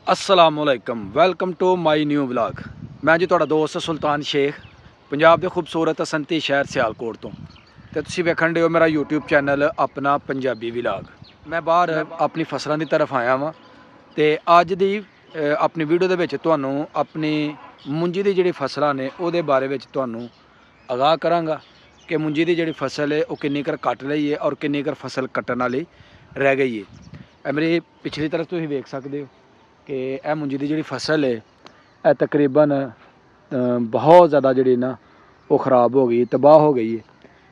अस्सलामुअलैकुम welcome to my new vlog. मैं जी तुहाडा दोस्त सुल्तान शेख पंजाब के खूबसूरत असंती शहर सियालकोट तो तुसीं वेखण दे हो मेरा यूट्यूब चैनल अपना पंजाबी व्लॉग। मैं बाहर अपनी फसलों की तरफ आया वां ते अज दी अपनी वीडियो दे विच तुहानूं अपनी मुंजी दी जिहड़ी फसलां ने उहदे बारे विच तुहानूं आगाह करांगा कि मुंजी दी जिहड़ी फसल है वो किन्नी कर कट लई है और किन्नी कर फसल कट्टण वाली रह गई है। मेरी पिछली तरफ तुसीं वेख सकदे हो कि यह मुंजी की जी फसल है यह तकरीबन बहुत ज़्यादा जी ना वो ख़राब हो गई, तबाह हो गई है,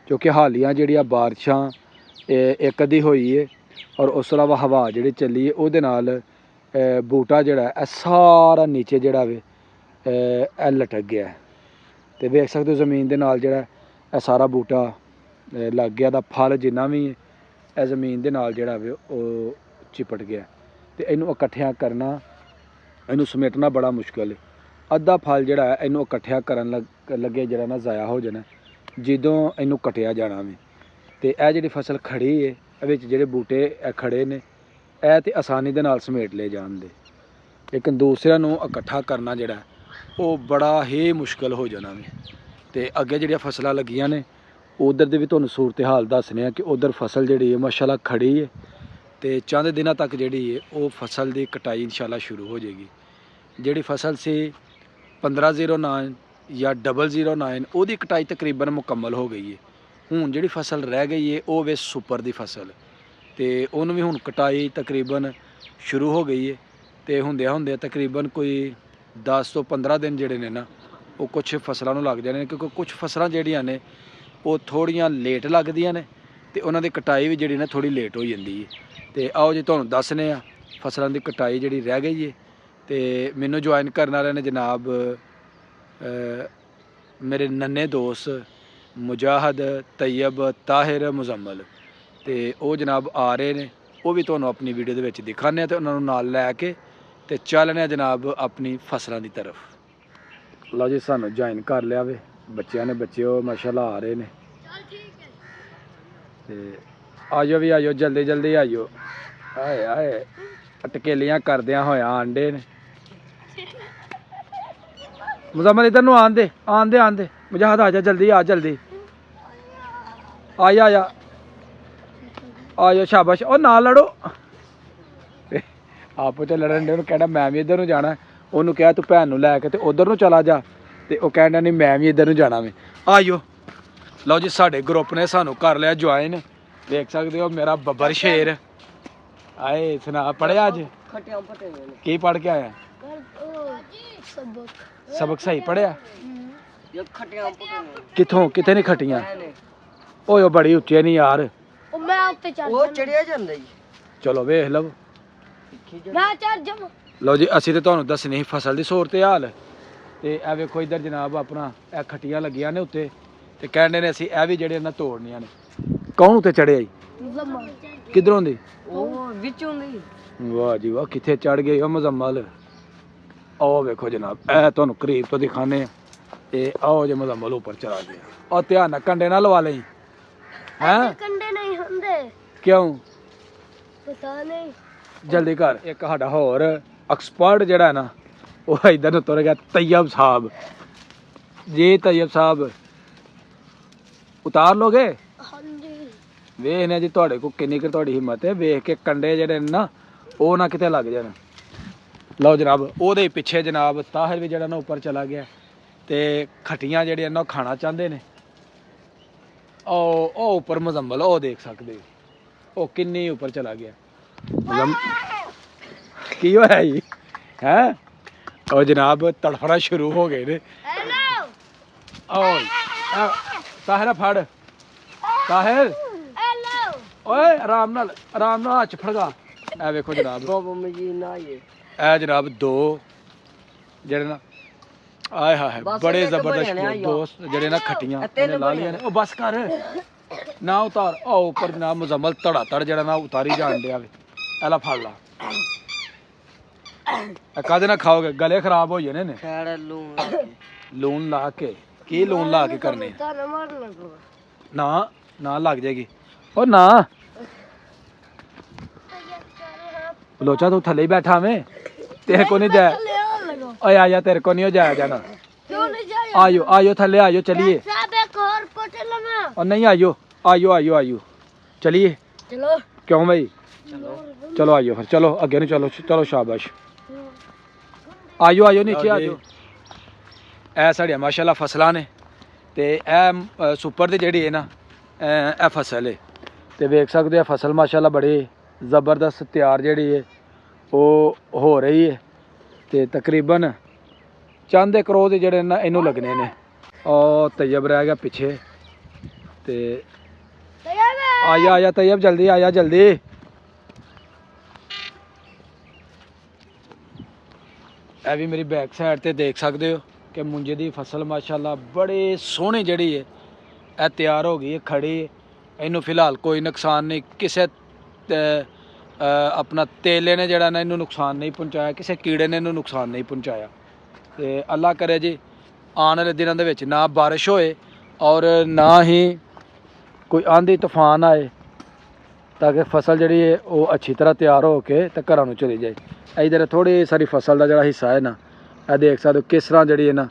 क्योंकि हालिया जड़िया बारिशां एक अद्धी हुई है और उस अलावा हवा जी चली है वो बूटा जड़ा है सारा नीचे जड़ा वे लटक गया है। तो देख सकते हो ज़मीन के नाल जड़ा सारा बूटा लग गया, फल जिन्ना भी है ज़मीन के नाल जड़ा वे वो चिपट गया। तो इनू इकट्ठिया करना, इनू समेटना बड़ा मुश्किल है। अद्धा फल जड़ा है इनू इकट्ठिया करन लगे जड़ा ना ज़ाया हो जाना जदों इनू कटिया जाना वे। तो यह जी फसल खड़ी है विच जेडे बूटे खड़े ने यह तो आसानी दे नाल समेट ले जान दे, लेकिन दूसरिਆਂ ਨੂੰ इकट्ठा करना जड़ा वो बड़ा ही मुश्किल हो जाना वे। तो अगे जड़ियाँ फसलां लगियां ने उधर दी भी तुहानूं सूरत हाल दसने कि उधर फसल जी है माशाअल्लाह खड़ी है। तो चंद दिनों तक जी है वो फसल की कटाई इंशाअल्लाह शुरू हो जाएगी। जी फसल से 1509 या 009 वो कटाई तकरीबन मुकम्मल हो गई है। हूँ जी फसल रह गई है वो वे सुपर की फसल, तो उन्होंने भी हूँ कटाई तकरीबन शुरू हो गई है। तो होंदे होंदे तकरीबन कोई 10 तो 15 दिन जोड़े ने ना वो कुछ फसलों लग जाने, क्योंकि कुछ फसलां जिहड़ियां ने वो थोड़ियां लेट लगदियां ने तो उन्होंने कटाई भी जी ना थोड़ी लेट हो जाती है। तो आओ जी तुहानूं दसने फसलों की कटाई जी रह गई है। तो मैनू ज्वाइन करने वाले ने जनाब मेरे नन्हे दोस्त मुजाहद तैयब ताहिर मुजम्मल, तो वो जनाब आ रहे ने वो भी तुहानूं अपनी वीडियो दे विच दिखाने तो उन्होंने नाल लैके तो चलने जनाब अपनी फसलों की तरफ। लो जी सानू ज्वाइन कर लिया वे बच्चों ने, बच्चे वो माशाअल्लाह आ रहे ने। आजो भी आजो जल्दी जल्दी आजो। आए आए टकेलियां करदियां होया आंडे ने। मुजम्मल इधर नूं आन दे आन दे आन दे, मुजाहद आ जा जल्दी आ जल्दी आया आया आजो शाबाश। ओ ना लड़ो आपो च लड़न दे, कहना मैं भी इधर नूं जाना, उन्होंने कहा तू भैन नूं लैके ते उधर नूं चला जा, तो वह कहना नहीं मैं भी इधर नूं जाना वे। आइयो लो जी साडे ग्रुप ने सानू कर लिया ज्वाइन, देख सकते हो मेरा बब्बर शेर। आए सुना पढ़िया अज की पढ़ के आया? सबक सही पढ़िया? किथों किथे नहीं खटियां? ओए बड़ी उच्ची नहीं यार, चलो वेख लो। लो जी असी तो तुहानूं दसनी फसल की सूरत हाल। तो यह वेखो इधर जनाब अपना यह खटियां लगियां ने उत्ते, तो कहने ने असी यह भी जेड़े ना तोड़नियां ने। कौन उत्ते चढ़िया जी? किधरों दी? वाह जी वाह किथे चढ़ गए हो मुजम्मल। आओ वेखो जनाब ए तुहानूं करीब तो दिखाने। आओ जी मुजम्मल ऊपर चला गया। और ध्यान कंडे ना लवा लें हैं, कंडे नहीं होंदे क्यों पता नहीं। जल्दी कर। एक साडा होर एक्सपर्ट जड़ा है ना वो इधर तुर गया, तैयब साहब जी। तैयब साहब उतार लोगे? वेखने जी तुहाडे को किन्नी क तुहाडी हिम्मत है, वेख के कंडे जड़े ना वो ना किते लग जान। लो जनाब ओदे पिछे जनाब ताहिर भी जड़ा ना ऊपर चला गया, तो खटियां जड़ियां ना खाना चाहते ने। ओ ऊपर मुजम्मल ओ देख सकते हो किन्नी ऊपर चला गया। की होया जी हैं? और जनाब तड़फना शुरू हो गए ने। ताहिर फड़ ताहिर, ओए आराम नाल हथ फड़गा। ए वेखो जनाब ए जनाब दो जेड़े ना आए हाय बड़े जबरदस्त दोस्त जेड़े ना खटियां ला लिया ने। ओ बस कर ना उतार। ओ ऊपर जनाब मुजम्मल धड़ा धड़ जेड़ा ना उतारी जान दिया वे। एला फड़ ला कद ना खाओगे, गले खराब हो जाने ने। लून ला के की लून ला के करने ना ना लग जाएगी। ओ ना लोचा तू थले ही बैठा में तेरे को नहीं जाया, ओए आजा, तेरे को नहीं हो जाया जाना। आयो आयो थल्ले आयो, चलिए। और नहीं आयो आयो आयो आयो, चलिए। चलो क्यों भाई? चलो आइयो फिर, चलो अगे नहीं, चलो चलो शाबाश, आइयो आइयो नीचे आइयो। ਇਹ ਸਾਡੀਆਂ ਮਾਸ਼ਾਅੱਲਾ ਫਸਲਾਂ ਨੇ ਤੇ ਇਹ ਸੁਪਰ ਦੀ ਜਿਹੜੀ ਹੈ ਨਾ ਇਹ ਫਸਲ ਹੈ ਤੇ ਵੇਖ ਸਕਦੇ ਆ ਫਸਲ ਮਾਸ਼ਾਅੱਲਾ ਬੜੀ ਜ਼ਬਰਦਸਤ ਤਿਆਰ ਜਿਹੜੀ ਹੈ ਉਹ ਹੋ ਰਹੀ ਹੈ ਤੇ ਤਕਰੀਬਨ ਚੰਦ ਕਰੋੜ ਦੇ ਜਿਹੜੇ ਨਾ ਇਹਨੂੰ ਲੱਗਣੇ ਨੇ। ਉਹ ਤੈयब ਰਹਿ ਗਿਆ ਪਿੱਛੇ ਤੇ ਆਇਆ ਆਇਆ ਤैयब ਜਲਦੀ ਆਇਆ ਜਲਦੀ। ਇਹ ਵੀ ਮੇਰੀ ਬੈਕ ਸਾਈਡ ਤੇ ਦੇਖ ਸਕਦੇ ਹੋ ਕਿ ਮੁੰਜੇ ਦੀ ਫਸਲ ਮਾਸ਼ਾਅੱਲਾ ਬੜੇ ਸੋਹਣੀ ਜਿਹੜੀ ਹੈ ਇਹ ਤਿਆਰ ਹੋ ਗਈ ਹੈ, ਖੜੀ ਹੈ। ਇਹਨੂੰ ਫਿਲਹਾਲ ਕੋਈ ਨੁਕਸਾਨ ਨਹੀਂ, ਕਿਸੇ ਆਪਣਾ ਤੇਲੇ ਨੇ ਜਿਹੜਾ ਨਾ ਇਹਨੂੰ ਨੁਕਸਾਨ ਨਹੀਂ ਪਹੁੰਚਾਇਆ, ਕਿਸੇ ਕੀੜੇ ਨੇ ਇਹਨੂੰ ਨੁਕਸਾਨ ਨਹੀਂ ਪਹੁੰਚਾਇਆ। ਤੇ ਅੱਲਾ ਕਰੇ ਜੀ ਆਉਣ ਵਾਲੇ ਦਿਨਾਂ ਦੇ ਵਿੱਚ ਨਾ ਬਾਰਿਸ਼ ਹੋਏ ਔਰ ਨਾ ਹੀ ਕੋਈ ਆਂधी ਤੂਫਾਨ ਆਏ ਤਾਂ ਕਿ ਫਸਲ ਜਿਹੜੀ ਹੈ ਉਹ ਅੱਛੀ ਤਰ੍ਹਾਂ ਤਿਆਰ ਹੋ ਕੇ ਤੇ ਘਰਾਂ ਨੂੰ ਚਲੀ ਜਾਏ। ਇਧਰ ਥੋੜੀ ਸਾਰੀ ਫਸਲ ਦਾ ਜਿਹੜਾ ਹਿੱਸਾ ਹੈ ਨਾ ਇਹ ਦੇਖ ਸਕਦੇ ਹੋ ਕਿਸ ਤਰ੍ਹਾਂ ਜਿਹੜੀ ਹੈ ਨਾ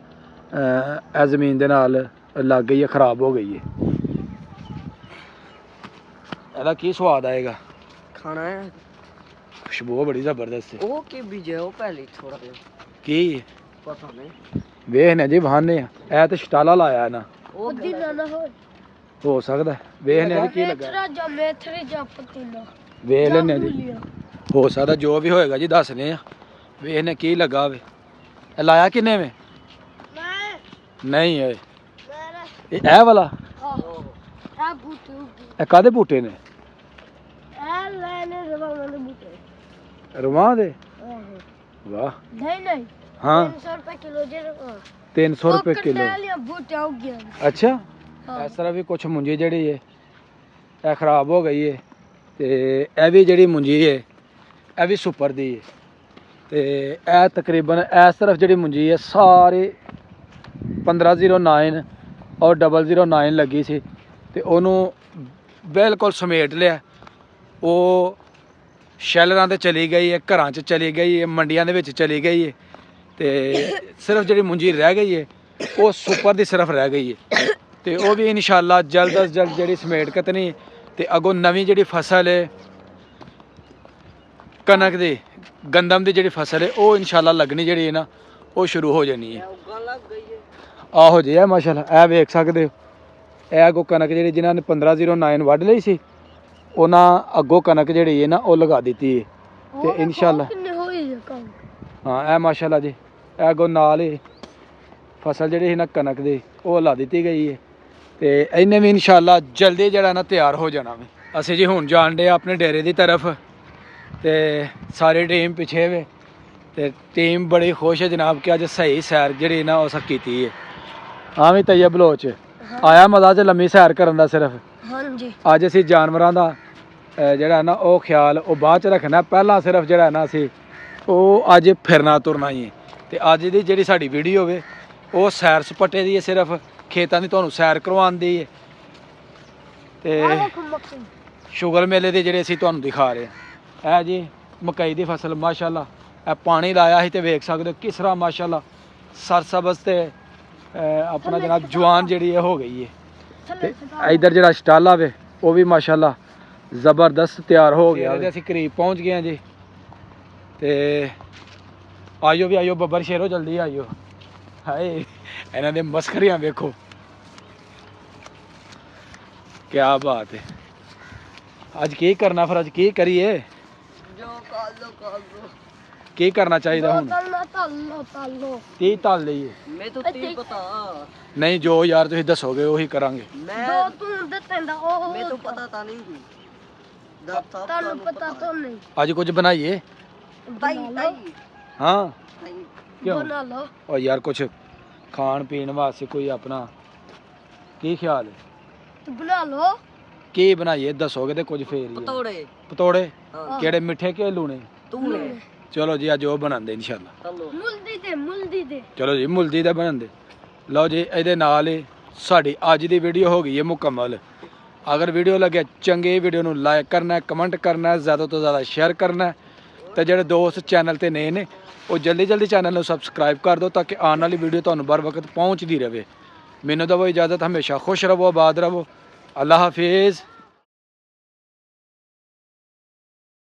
ਇਹ ਜ਼ਮੀਨ ਦੇ ਨਾਲ ਲੱਗ ਗਈ ਹੈ, ਖਰਾਬ ਹੋ ਗਈ ਹੈ। ਇਹਦਾ ਕੀ ਸਵਾਦ ਆਏਗਾ? ਖਾਣਾ ਹੈ, ਖੁਸ਼ਬੂ ਬੜੀ ਜ਼ਬਰਦਸਤ ਹੈ। ਉਹ ਕੀ ਬੀਜੇ ਉਹ ਪਹਿਲੇ ਥੋੜਾ ਜਿਹਾ ਕੀ ਪਤਾ ਨਹੀਂ, ਵੇਖਨੇ ਜੀ ਬਹਾਨੇ ਆ। ਇਹ ਤੇ ਸਟਾਲਾ ਲਾਇਆ ਨਾ, ਉਹ ਦਿਨਾ ਨਾ ਹੋ ਸਕਦਾ ਵੇਖਨੇ ਕੀ ਲੱਗਾ, ਵੇਖ ਲੈਨੇ ਜੀ, ਹੋ ਸਕਦਾ ਜੋ ਵੀ ਹੋਏਗਾ ਜੀ ਦੱਸਨੇ ਆ। ਵੇਖਨੇ ਕੀ ਲੱਗਾ ਵੇ। ਇਹ ਲਾਇਆ ਕਿੰਨੇ ਵੇ? ਨਹੀਂ ਇਹ ਵਾਲਾ ਇਹ ਕਾਦੇ ਬੂਟੇ ਨੇ? ਰੁਮਾਂ ਦੇ? ਵਾਹ। ਹਾਂ 300 रुपए किलो। अच्छा इस तरह भी कुछ मुंजी जड़ी है ਇਹ ਖਰਾਬ ਹੋ ਗਈ ਹੈ ਤੇ ਇਹ ਵੀ ਜਿਹੜੀ ਮੁੰਜੀ ਹੈ ਇਹ ਵੀ ਸੁਪਰ ਦੀ ਹੈ ਤੇ ਇਹ ਤਕਰੀਬਨ ਇਸ ਤਰਫ ਜਿਹੜੀ ਮੁੰਜੀ ਹੈ ਸਾਰੇ 1509 ਔਰ 009 ਲੱਗੀ ਸੀ ਤੇ ਉਹਨੂੰ ਬਿਲਕੁਲ ਸਮੇਟ ਲਿਆ। ਉਹ ਸ਼ੈਲਰਾਂ ਤੇ ਚਲੀ ਗਈ ਹੈ, ਘਰਾਂ 'ਚ ਚਲੀ ਗਈ ਹੈ, ਮੰਡੀਆਂ ਦੇ ਵਿੱਚ ਚਲੀ ਗਈ ਹੈ ਤੇ ਸਿਰਫ ਜਿਹੜੀ ਮੁੰਜੀ ਰਹਿ ਗਈ ਹੈ ਉਹ ਸੁਪਰ ਦੀ ਸਿਰਫ ਰਹਿ ਗਈ ਹੈ ਤੇ ਉਹ ਵੀ ਇਨਸ਼ਾਅੱਲਾ ਜਲਦ ਅਜ਼ ਜਲਦ ਜਿਹੜੀ ਸਮੇਟ ਕਤਨੀ ਤੇ ਅੱਗੋਂ ਨਵੀਂ ਜਿਹੜੀ ਫਸਲ ਹੈ ਕਣਕ ਦੀ ਗੰਦਮ ਦੀ ਜਿਹੜੀ ਫਸਲ ਹੈ ਉਹ ਇਨਸ਼ਾਅੱਲਾ ਲੱਗਣੀ ਜਿਹੜੀ ਹੈ ਨਾ ਉਹ ਸ਼ੁਰੂ ਹੋ ਜਾਣੀ ਹੈ। ਆਹੋ ਜੀ ਇਹ ਮਾਸ਼ਾਅੱਲਾ ਇਹ ਵੇਖ ਸਕਦੇ ਹੋ ਇਹ ਅੱਗੋਂ ਕਣਕ ਜਿਹੜੀ ਜਿਨ੍ਹਾਂ ਨੇ 1509 ਵੱਢ ਲਈ ਸੀ ਉਹਨਾਂ ਅੱਗੋਂ ਕਣਕ ਜਿਹੜੀ ਹੈ ਨਾ ਉਹ ਲਗਾ ਦਿੱਤੀ ਹੈ ਤੇ ਇਨਸ਼ਾਅੱਲਾ ਹਾਂ ਇਹ ਮਾਸ਼ਾਅੱਲਾ ਜੀ ਇਹ ਅੱਗੋਂ ਨਾਲ ਹੀ ਫਸਲ ਜਿਹੜੀ ਸੀ ਨਾ ਕਣਕ ਦੀ ਉਹ ਲਾ ਦਿੱਤੀ ਗਈ ਹੈ ਤੇ ਇਹਨੇ ਵੀ ਇਨਸ਼ਾਅੱਲਾ ਜਲਦੀ ਜਿਹੜਾ ਨਾ ਤਿਆਰ ਹੋ ਜਾਣਾ ਵੇ। ਅਸੀਂ ਜੀ ਹੁਣ ਜਾਣ ਡੇ ਆਪਣੇ ਡੇਰੇ ਦੀ ਤਰਫ ਤੇ ਸਾਰੀ ਟੀਮ ਪਿੱਛੇ ਵੇ ਤੇ ਟੀਮ ਬੜੀ ਖੁਸ਼ ਹੈ ਜਨਾਬ ਕਿ ਅੱਜ ਸਹੀ ਸੈਰ ਜਿਹੜੀ ਨਾ ਉਸ ਕੀਤੀ ਹੈ। ਹਾਂ ਵੀ ਤैयब ਬਲੋਚ ਆਇਆ ਮਜ਼ਾ ਚ ਲੰਮੀ ਸੈਰ ਕਰਨ ਦਾ ਸਿਰਫ। ਹਾਂਜੀ ਅੱਜ ਅਸੀਂ ਜਾਨਵਰਾਂ ਦਾ ਜਿਹੜਾ ਨਾ ਉਹ ਖਿਆਲ ਉਹ ਬਾਅਦ ਚ ਰੱਖਣਾ, ਪਹਿਲਾਂ ਸਿਰਫ ਜਿਹੜਾ ਨਾ ਅਸੀਂ ਉਹ ਅੱਜ ਫਿਰਨਾ ਤੁਰਨਾ ਹੀ ਹੈ ਤੇ ਅੱਜ ਦੀ ਜਿਹੜੀ ਸਾਡੀ ਵੀਡੀਓ ਵੇ ਉਹ ਸੈਰ ਸਪਾਟੇ ਦੀ ਹੈ, ਸਿਰਫ ਖੇਤਾਂ ਦੀ ਤੁਹਾਨੂੰ ਸੈਰ ਕਰਵਾਉਣ ਦੀ ਹੈ ਤੇ ਸ਼ੂਗਰ ਮੇਲੇ ਦੇ ਜਿਹੜੇ ਅਸੀਂ ਤੁਹਾਨੂੰ ਦਿਖਾ ਰਹੇ ਹਾਂ। ਇਹ ਜੀ ਮਕਈ ਦੀ ਫਸਲ ਮਾਸ਼ਾਅੱਲਾ ਇਹ ਪਾਣੀ ਲਾਇਆ ਸੀ ਤੇ ਵੇਖ ਸਕਦੇ ਹੋ ਕਿਸ ਤਰ੍ਹਾਂ ਮਾਸ਼ਾਅੱਲਾ ਸਰਸਬਜ਼ ਤੇ ਆਪਣਾ ਜਨਾਬ ਜਵਾਨ ਜਿਹੜੀ ਹੈ ਹੋ ਗਈ ਹੈ ਤੇ ਇਧਰ ਜਿਹੜਾ ਸਟਾਲਾ ਵੇ ਉਹ ਵੀ ਮਾਸ਼ਾਅੱਲਾ ਜ਼ਬਰਦਸਤ ਤਿਆਰ ਹੋ ਗਿਆ। ਅਸੀਂ ਕਰੀਬ ਪਹੁੰਚ ਗਏ ਹਾਂ ਜੀ ਤੇ ਆਇਓ ਵੀ ਆਇਓ ਬੱਬਰ ਸ਼ੇਰੋ ਜਲਦੀ ਆਇਓ। ਹਾਏ ਇਹਨਾਂ ਦੇ ਮਸਖਰੀਆਂ ਵੇਖੋ ਕਿਆ ਬਾਤ ਹੈ। ਅੱਜ ਕੀ ਕਰਨਾ ਫਿਰ? ਅੱਜ ਕੀ ਕਰੀਏ? ਜੋ ਕਰ ਲੋ ਕੀ ਕਰਨਾ ਚਾਹੀਦਾ ਹੁਣ? ਕੀ ਤਲ ਲਈਏ? ਮੈਂ ਤਾਂ ਤੀ ਪਤਾ ਨਹੀਂ ਜੋ ਯਾਰ ਤੁਸੀਂ ਦੱਸੋਗੇ ਉਹੀ ਕਰਾਂਗੇ। ਮੈਂ ਤੂੰ ਦੱਸਦਾ ਉਹ ਮੈਂ ਤਾਂ ਪਤਾ ਤਾਂ ਨਹੀਂ ਤੁਹਾਨੂੰ ਪਤਾ ਤਾਂ ਨਹੀਂ। ਅੱਜ ਕੁਝ ਬਣਾਈਏ? ਤਾਈ ਹਾਂ ਤਾਈ ਕਿਉਂ? ਬਣਾ ਲਓ ਉਹ ਯਾਰ ਕੁਝ ਖਾਣ ਪੀਣ ਵਾਸਤੇ ਕੋਈ ਆਪਣਾ ਕੀ ਖਿਆਲ ਹੈ? ਤੂੰ ਬਣਾ ਲਓ। ਕੀ ਬਣਾਈਏ ਦੱਸੋਗੇ ਤੇ ਕੁਝ ਫੇਰ ਹੀ ਹੈ। ਪਤੋੜੇ ਪਤੋੜੇ ਹਾਂ। ਕਿਹੜੇ ਮਿੱਠੇ ਕਿ ਲੂਣੇ? ਤੂੰ ਨੇ ਚਲੋ ਜੀ ਅੱਜ ਉਹ ਬਣਾਉਂਦੇ ਇਨਸ਼ਾਅੱਲਾ। ਚਲੋ ਮੁਲਦੀ ਦੇ ਚਲੋ ਜੀ ਮੁਲਦੀ ਦਾ ਬਣਾਉਂਦੇ। ਲਓ ਜੀ ਇਹਦੇ ਨਾਲ ਹੀ ਸਾਡੀ ਅੱਜ ਦੀ ਵੀਡੀਓ ਹੋ ਗਈ ਹੈ ਮੁਕੰਮਲ। ਅਗਰ ਵੀਡੀਓ ਲੱਗੇ ਚੰਗੇ ਵੀਡੀਓ ਨੂੰ ਲਾਈਕ ਕਰਨਾ, ਕਮੈਂਟ ਕਰਨਾ, ਜ਼ਿਆਦਾ ਤੋਂ ਜ਼ਿਆਦਾ ਸ਼ੇਅਰ ਕਰਨਾ ਤੇ ਜਿਹੜੇ ਦੋਸਤ ਚੈਨਲ ਤੇ ਨਏ ਨੇ ਉਹ ਜਲਦੀ ਜਲਦੀ ਚੈਨਲ ਨੂੰ ਸਬਸਕ੍ਰਾਈਬ ਕਰ ਦਿਓ ਤਾਂ ਕਿ ਆਉਣ ਵਾਲੀ ਵੀਡੀਓ ਤੁਹਾਨੂੰ बर वक्त ਪਹੁੰਚਦੀ ਰਹੇ। ਮੈਨੂੰ ਦਵੋ ਇਜਾਜ਼ਤ, ਹਮੇਸ਼ਾ ਖੁਸ਼ ਰਹੋ, ਆਬਾਦ ਰਹੋ। ਅੱਲਾ ਹਾਫਿਜ਼।